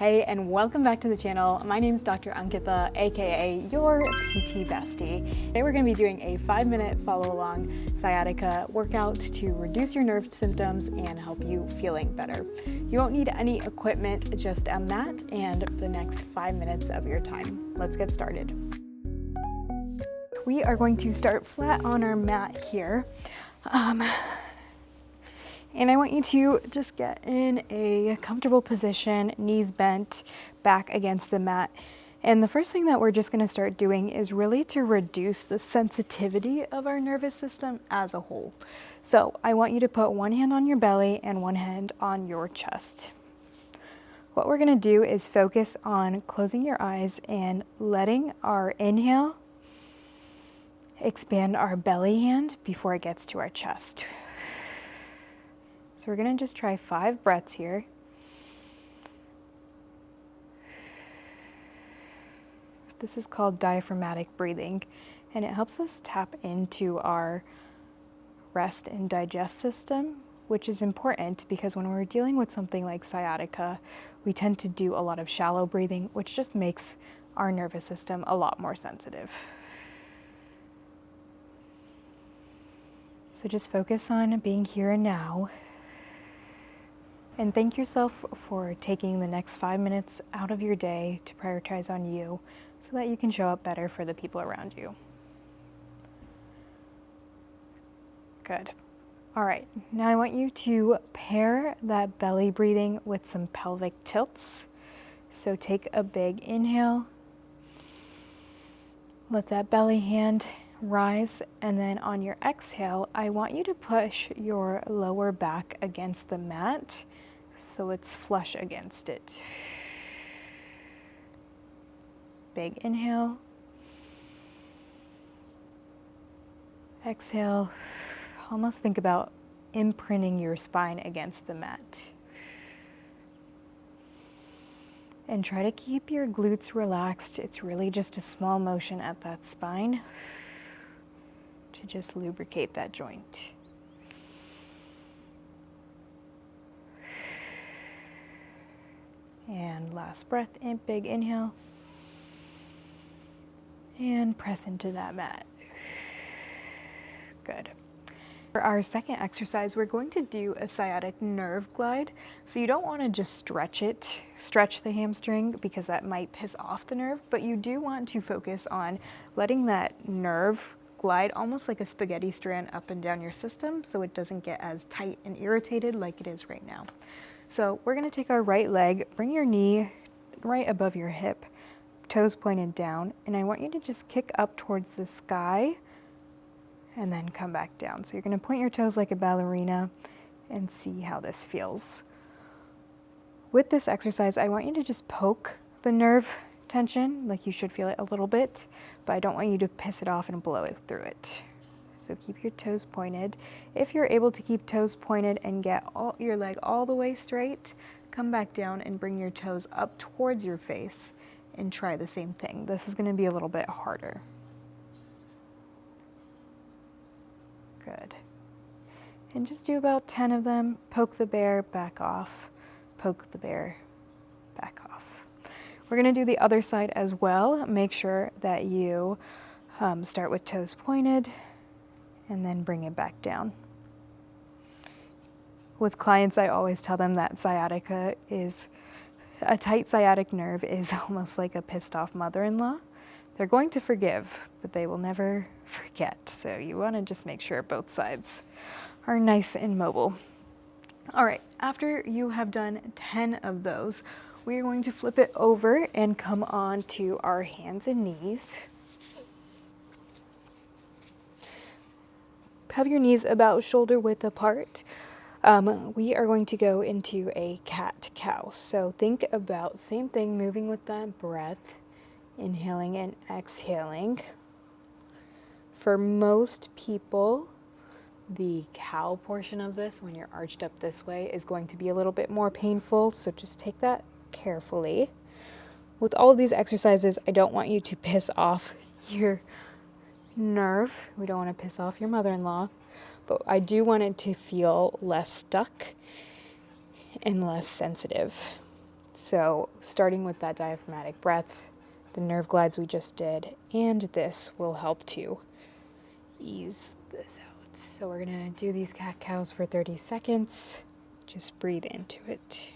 Hey, and welcome back to the channel. My name is Dr. Ankita, aka your PT bestie. Today we're going to be doing a 5-minute follow-along sciatica workout to reduce your nerve symptoms and help you feeling better. You won't need any equipment, just a mat and the next 5 minutes of your time. Let's get started. We are going to start flat on our mat here. And I want you to just get in a comfortable position, knees bent, back against the mat. And the first thing that we're just going to start doing is really to reduce the sensitivity of our nervous system as a whole. So I want you to put one hand on your belly and one hand on your chest. What we're going to do is focus on closing your eyes and letting our inhale expand our belly hand before it gets to our chest. So we're going to just try 5 breaths here. This is called diaphragmatic breathing, and it helps us tap into our rest and digest system, which is important because when we're dealing with something like sciatica, we tend to do a lot of shallow breathing, which just makes our nervous system a lot more sensitive. So just focus on being here and now. And thank yourself for taking the next 5 minutes out of your day to prioritize on you so that you can show up better for the people around you. Good. All right, now I want you to pair that belly breathing with some pelvic tilts. So take a big inhale, let that belly hand rise, and then on your exhale, I want you to push your lower back against the mat so it's flush against it. Big inhale. Exhale. Almost think about imprinting your spine against the mat. And try to keep your glutes relaxed. It's really just a small motion at that spine to just lubricate that joint. And last breath, in, big inhale. And press into that mat. Good. For our second exercise, we're going to do a sciatic nerve glide. So you don't want to just stretch the hamstring because that might piss off the nerve, but you do want to focus on letting that nerve glide almost like a spaghetti strand up and down your system so it doesn't get as tight and irritated like it is right now. So we're going to take our right leg, bring your knee right above your hip, toes pointed down, and I want you to just kick up towards the sky and then come back down. So you're going to point your toes like a ballerina and see how this feels. With this exercise, I want you to just poke the nerve tension, like you should feel it a little bit, but I don't want you to piss it off and blow it through it. So keep your toes pointed. If you're able to keep toes pointed and get your leg all the way straight, come back down and bring your toes up towards your face and try the same thing. This is going to be a little bit harder. Good. And just do about 10 of them. Poke the bear, back off. Poke the bear, back off. We're going to do the other side as well. Make sure that you start with toes pointed and then bring it back down. With clients, I always tell them that sciatica is, a tight sciatic nerve is almost like a pissed off mother-in-law. They're going to forgive, but they will never forget. So you want to just make sure both sides are nice and mobile. All right, after you have done 10 of those, we are going to flip it over and come on to our hands and knees. Have your knees about shoulder width apart. We are going to go into a cat-cow. So think about same thing, moving with that breath, inhaling and exhaling. For most people, the cow portion of this, when you're arched up this way, is going to be a little bit more painful. So just take that carefully. With all of these exercises, I don't want you to piss off your nerve. We don't want to piss off your mother-in-law, but I do want it to feel less stuck and less sensitive. So starting with that diaphragmatic breath, the nerve glides we just did, and this will help to ease this out. So we're gonna do these cat-cows for 30 seconds. Just breathe into it.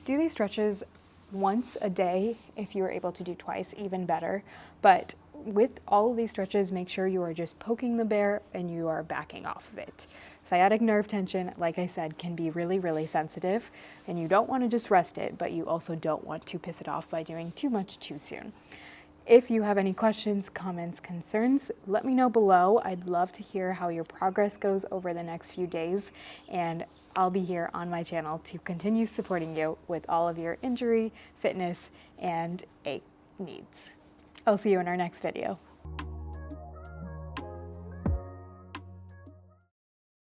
Do these stretches once a day. If you're able to do twice, even better. But with all of these stretches, make sure you are just poking the bear and you are backing off of it. Sciatic nerve tension, like I said, can be really, really sensitive, and you don't want to just rest it, but you also don't want to piss it off by doing too much too soon. If you have any questions, comments, concerns, let me know below. I'd love to hear how your progress goes over the next few days, and I'll be here on my channel to continue supporting you with all of your injury, fitness, and ache needs. I'll see you in our next video.